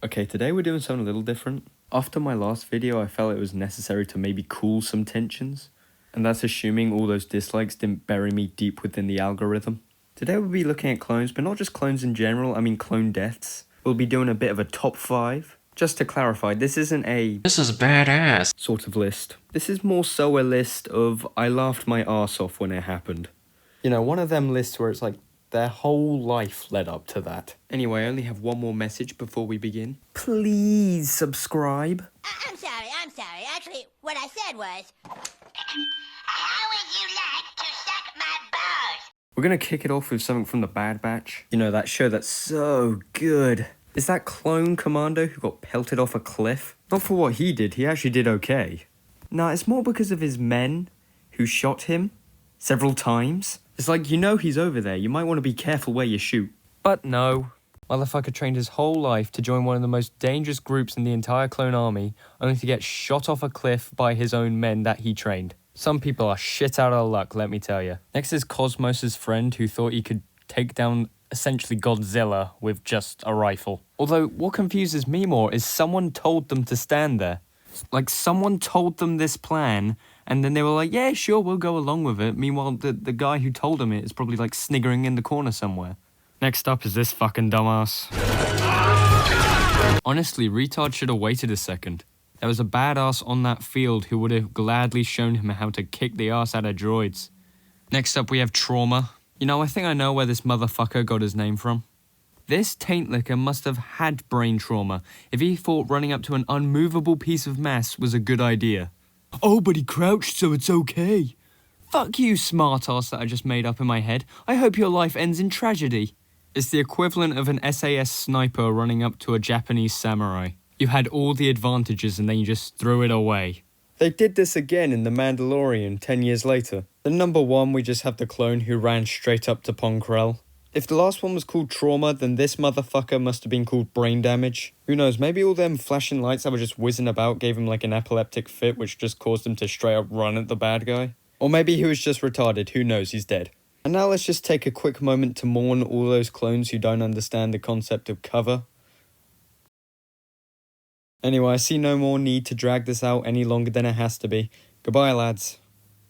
Okay, today we're doing something a little different. After my last video, I felt it was necessary to maybe cool some tensions. And that's assuming all those dislikes didn't bury me deep within the algorithm. Today we'll be looking at clones, but not just clones in general, I mean clone deaths. We'll be doing a bit of a top 5. Just to clarify, this isn't a This is badass sort of list. This is more so a list of I laughed my arse off when it happened. You know, one of them lists where it's like their whole life led up to that. Anyway, I only have one more message before we begin. Please subscribe. I'm sorry. Actually, what I said was, how would you like to suck my balls? We're gonna kick it off with something from the Bad Batch. You know, that show that's so good. Is that clone commando who got pelted off a cliff? Not for what he did actually did okay. Nah, it's more because of his men who shot him several times. It's like, you know he's over there, you might want to be careful where you shoot. But no. Motherfucker trained his whole life to join one of the most dangerous groups in the entire clone army, only to get shot off a cliff by his own men that he trained. Some people are shit out of luck, let me tell you. Next is Cosmos' friend who thought he could take down essentially Godzilla with just a rifle. Although, what confuses me more is someone told them to stand there. Like, someone told them this plan, and then they were like, yeah, sure, we'll go along with it. Meanwhile, the guy who told them it is probably, like, sniggering in the corner somewhere. Next up is this fucking dumbass. Honestly, retard should have waited a second. There was a badass on that field who would have gladly shown him how to kick the ass out of droids. Next up, we have Trauma. You know, I think I know where this motherfucker got his name from. This taint licker must have had brain trauma if he thought running up to an unmovable piece of mass was a good idea. Oh, but he crouched, so it's okay. Fuck you, smartass that I just made up in my head. I hope your life ends in tragedy. It's the equivalent of an SAS sniper running up to a Japanese samurai. You had all the advantages and then you just threw it away. They did this again in The Mandalorian 10 years later. The number one, we just have the clone who ran straight up to Pong Krell. If the last one was called Trauma, then this motherfucker must have been called Brain Damage. Who knows, maybe all them flashing lights that were just whizzing about gave him like an epileptic fit which just caused him to straight up run at the bad guy. Or maybe he was just retarded, who knows, he's dead. And now let's just take a quick moment to mourn all those clones who don't understand the concept of cover. Anyway, I see no more need to drag this out any longer than it has to be. Goodbye, lads.